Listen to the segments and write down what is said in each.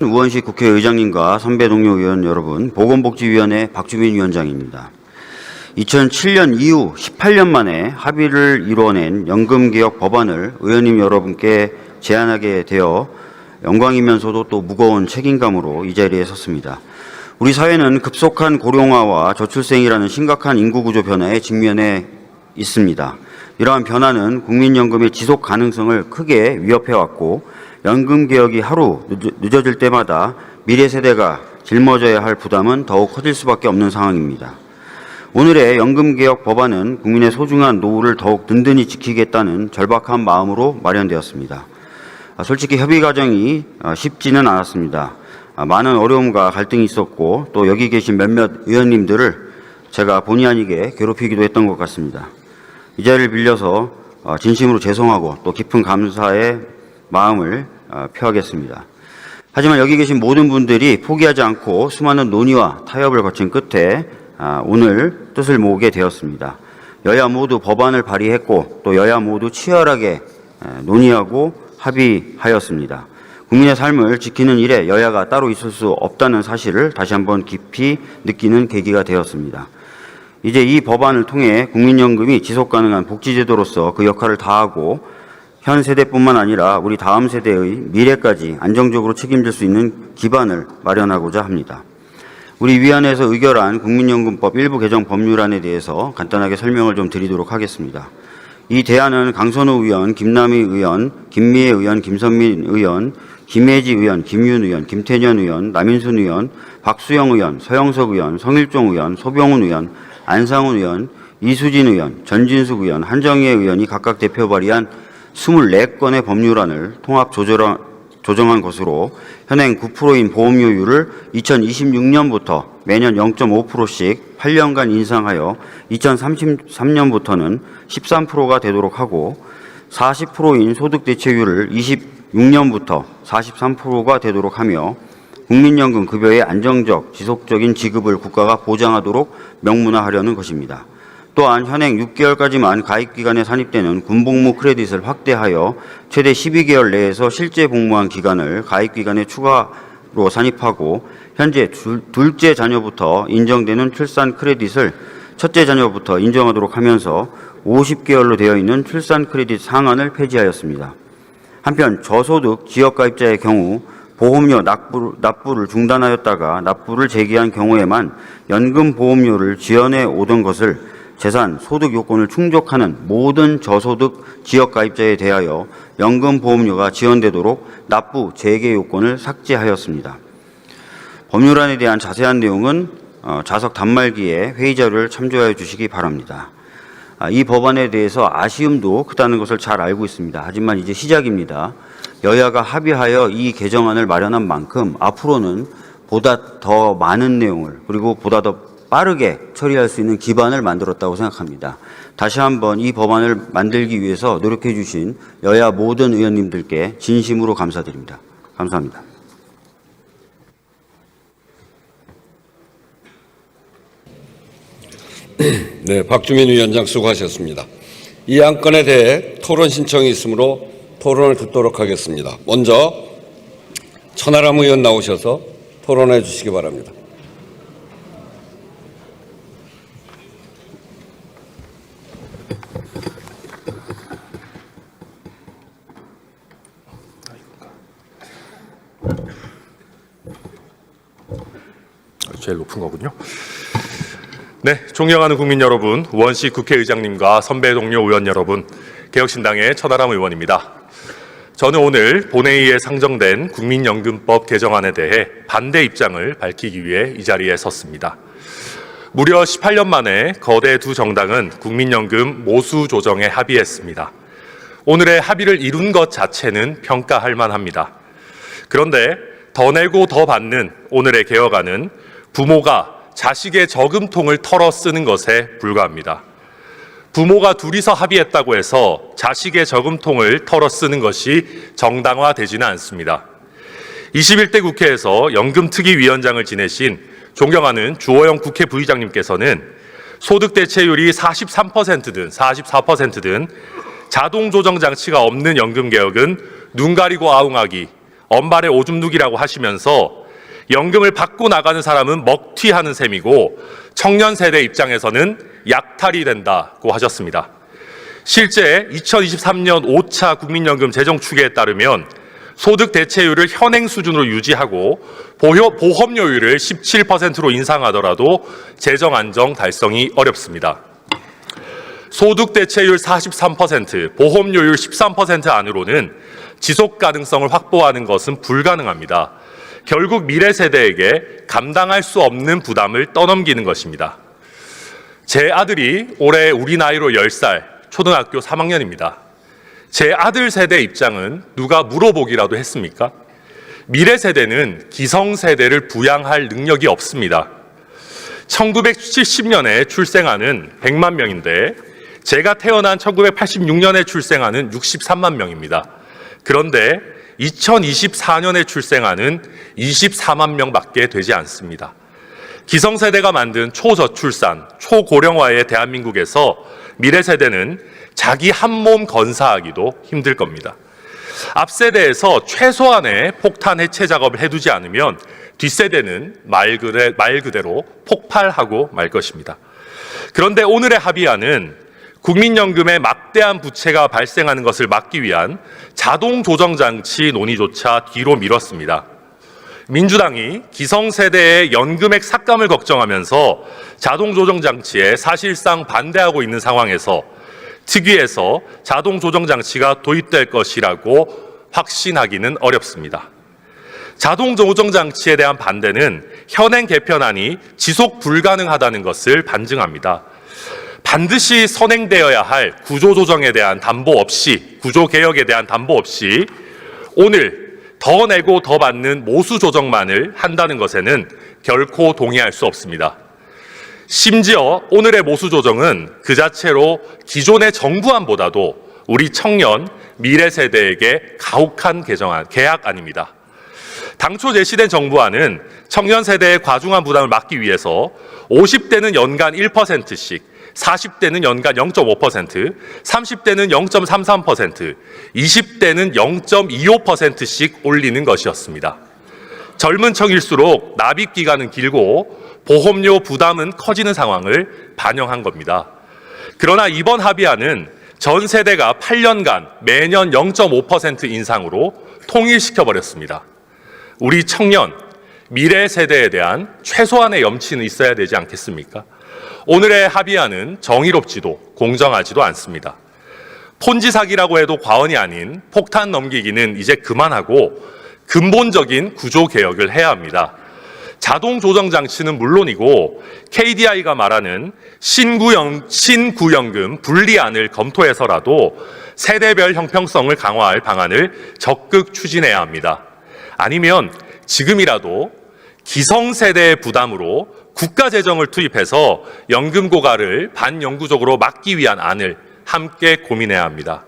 우원식 국회의장님과 선배 동료 의원 여러분, 보건복지위원회 박주민 위원장입니다. 2007년 이후 18년 만에 합의를 이뤄낸 연금개혁 법안을 의원님 여러분께 제안하게 되어 영광이면서도 또 무거운 책임감으로 이 자리에 섰습니다. 우리 사회는 급속한 고령화와 저출생이라는 심각한 인구구조 변화에 직면해 있습니다. 이러한 변화는 국민연금의 지속 가능성을 크게 위협해왔고 연금 개혁이 하루 늦어질 때마다 미래 세대가 짊어져야 할 부담은 더욱 커질 수밖에 없는 상황입니다. 오늘의 연금 개혁 법안은 국민의 소중한 노후를 더욱 든든히 지키겠다는 절박한 마음으로 마련되었습니다. 솔직히 협의 과정이 쉽지는 않았습니다. 많은 어려움과 갈등이 있었고 또 여기 계신 몇몇 의원님들을 제가 본의 아니게 괴롭히기도 했던 것 같습니다. 이 자리를 빌려서 진심으로 죄송하고 또 깊은 감사의 마음을 표하겠습니다. 하지만 여기 계신 모든 분들이 포기하지 않고 수많은 논의와 타협을 거친 끝에 오늘 뜻을 모으게 되었습니다. 여야 모두 법안을 발의했고 또 여야 모두 치열하게 논의하고 합의하였습니다. 국민의 삶을 지키는 일에 여야가 따로 있을 수 없다는 사실을 다시 한번 깊이 느끼는 계기가 되었습니다. 이제 이 법안을 통해 국민연금이 지속가능한 복지제도로서 그 역할을 다하고 현 세대뿐만 아니라 우리 다음 세대의 미래까지 안정적으로 책임질 수 있는 기반을 마련하고자 합니다. 우리 위원회에서 의결한 국민연금법 일부 개정 법률안에 대해서 간단하게 설명을 좀 드리도록 하겠습니다. 이 대안은 강선우 의원, 김남희 의원, 김미애 의원, 김선민 의원, 김혜지 의원, 김윤 의원, 김태년 의원, 남인순 의원, 박수영 의원, 서영석 의원, 성일종 의원, 소병훈 의원, 안상훈 의원, 이수진 의원, 전진숙 의원, 한정혜 의원이 각각 대표 발의한 24건의 법률안을 통합 조정한 것으로 현행 9%인 보험료율을 2026년부터 매년 0.5%씩 8년간 인상하여 2033년부터는 13%가 되도록 하고 40%인 소득 대체율을 26년부터 43%가 되도록 하며 국민연금 급여의 안정적, 지속적인 지급을 국가가 보장하도록 명문화하려는 것입니다. 또한 현행 6개월까지만 가입기간에 산입되는 군복무 크레딧을 확대하여 최대 12개월 내에서 실제 복무한 기간을 가입기간에 추가로 산입하고 현재 둘째 자녀부터 인정되는 출산 크레딧을 첫째 자녀부터 인정하도록 하면서 50개월로 되어 있는 출산 크레딧 상한을 폐지하였습니다. 한편 저소득 지역가입자의 경우 보험료 납부를 중단하였다가 납부를 재개한 경우에만 연금 보험료를 지연해 오던 것을 재산, 소득 요건을 충족하는 모든 저소득 지역가입자에 대하여 연금 보험료가 지연되도록 납부 재개 요건을 삭제하였습니다. 법률안에 대한 자세한 내용은 좌석 단말기에 회의 자료를 참조하여 주시기 바랍니다. 이 법안에 대해서 아쉬움도 크다는 것을 잘 알고 있습니다. 하지만 이제 시작입니다. 여야가 합의하여 이 개정안을 마련한 만큼 앞으로는 보다 더 많은 내용을 그리고 보다 더 빠르게 처리할 수 있는 기반을 만들었다고 생각합니다. 다시 한번 이 법안을 만들기 위해서 노력해 주신 여야 모든 의원님들께 진심으로 감사드립니다. 감사합니다. 네, 박주민 위원장 수고하셨습니다. 이 안건에 대해 토론 신청이 있으므로 토론을 듣도록 하겠습니다. 먼저 천하람 의원 나오셔서 토론해 주시기 바랍니다. 제일 높은 거군요. 네, 존경하는 국민 여러분, 우원식 국회의장님과 선배 동료 의원 여러분, 개혁신당의 천하람 의원입니다. 저는 오늘 본회의에 상정된 국민연금법 개정안에 대해 반대 입장을 밝히기 위해 이 자리에 섰습니다. 무려 18년 만에 거대 두 정당은 국민연금 모수 조정에 합의했습니다. 오늘의 합의를 이룬 것 자체는 평가할 만합니다. 그런데 더 내고 더 받는 오늘의 개혁안은 부모가 자식의 저금통을 털어 쓰는 것에 불과합니다. 부모가 둘이서 합의했다고 해서 자식의 저금통을 털어 쓰는 것이 정당화되지는 않습니다. 21대 국회에서 연금특위위원장을 지내신 존경하는 주호영 국회 부의장님께서는 소득 대체율이 43%든 44%든 자동 조정 장치가 없는 연금 개혁은 눈 가리고 아웅하기, 엄발의 오줌 누기라고 하시면서 연금을 받고 나가는 사람은 먹튀하는 셈이고 청년 세대 입장에서는 약탈이 된다고 하셨습니다. 실제 2023년 5차 국민연금 재정 추계에 따르면 소득 대체율을 현행 수준으로 유지하고 보험료율을 17%로 인상하더라도 재정 안정 달성이 어렵습니다. 소득 대체율 43%, 보험료율 13% 안으로는 지속 가능성을 확보하는 것은 불가능합니다. 결국 미래 세대에게 감당할 수 없는 부담을 떠넘기는 것입니다. 제 아들이 올해 우리 나이로 10살, 초등학교 3학년입니다. 제 아들 세대 입장은 누가 물어보기라도 했습니까? 미래 세대는 기성 세대를 부양할 능력이 없습니다. 1970년에 출생아는 100만 명인데 제가 태어난 1986년에 출생아는 63만 명입니다. 그런데 2024년에 출생아는 24만 명밖에 되지 않습니다. 기성세대가 만든 초저출산, 초고령화의 대한민국에서 미래 세대는 자기 한 몸 건사하기도 힘들 겁니다. 앞 세대에서 최소한의 폭탄 해체 작업을 해두지 않으면 뒷세대는 말 그대로 폭발하고 말 것입니다. 그런데 오늘의 합의안은 국민연금의 막대한 부채가 발생하는 것을 막기 위한 자동 조정장치 논의조차 뒤로 미뤘습니다. 민주당이 기성세대의 연금액 삭감을 걱정하면서 자동 조정장치에 사실상 반대하고 있는 상황에서 특위에서 자동 조정장치가 도입될 것이라고 확신하기는 어렵습니다. 자동 조정장치에 대한 반대는 현행 개편안이 지속 불가능하다는 것을 반증합니다. 반드시 선행되어야 할 구조조정에 대한 담보 없이, 구조개혁에 대한 담보 없이 오늘 더 내고 더 받는 모수 조정만을 한다는 것에는 결코 동의할 수 없습니다. 심지어 오늘의 모수 조정은 그 자체로 기존의 정부안보다도 우리 청년, 미래 세대에게 가혹한 계약안입니다. 당초 제시된 정부안은 청년 세대의 과중한 부담을 막기 위해서 50대는 연간 1%씩, 40대는 연간 0.5%, 30대는 0.33%, 20대는 0.25%씩 올리는 것이었습니다. 젊은 층일수록 납입 기간은 길고 보험료 부담은 커지는 상황을 반영한 겁니다. 그러나 이번 합의안은 전 세대가 8년간 매년 0.5% 인상으로 통일시켜버렸습니다. 우리 청년, 미래 세대에 대한 최소한의 염치는 있어야 되지 않겠습니까? 오늘의 합의안은 정의롭지도 공정하지도 않습니다. 폰지 사기라고 해도 과언이 아닌 폭탄 넘기기는 이제 그만하고 근본적인 구조 개혁을 해야 합니다. 자동 조정 장치는 물론이고 KDI가 말하는 신구연금 분리안을 검토해서라도 세대별 형평성을 강화할 방안을 적극 추진해야 합니다. 아니면 지금이라도 기성세대의 부담으로 국가 재정을 투입해서 연금 고갈을 반영구적으로 막기 위한 안을 함께 고민해야 합니다.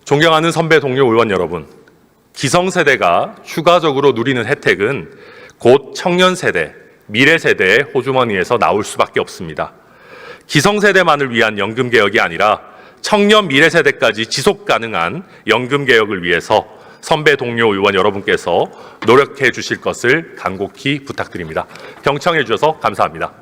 존경하는 선배 동료 의원 여러분, 기성세대가 추가적으로 누리는 혜택은 곧 청년세대, 미래세대의 호주머니에서 나올 수밖에 없습니다. 기성세대만을 위한 연금개혁이 아니라 청년 미래세대까지 지속 가능한 연금개혁을 위해서 선배 동료 의원 여러분께서 노력해 주실 것을 간곡히 부탁드립니다. 경청해 주셔서 감사합니다.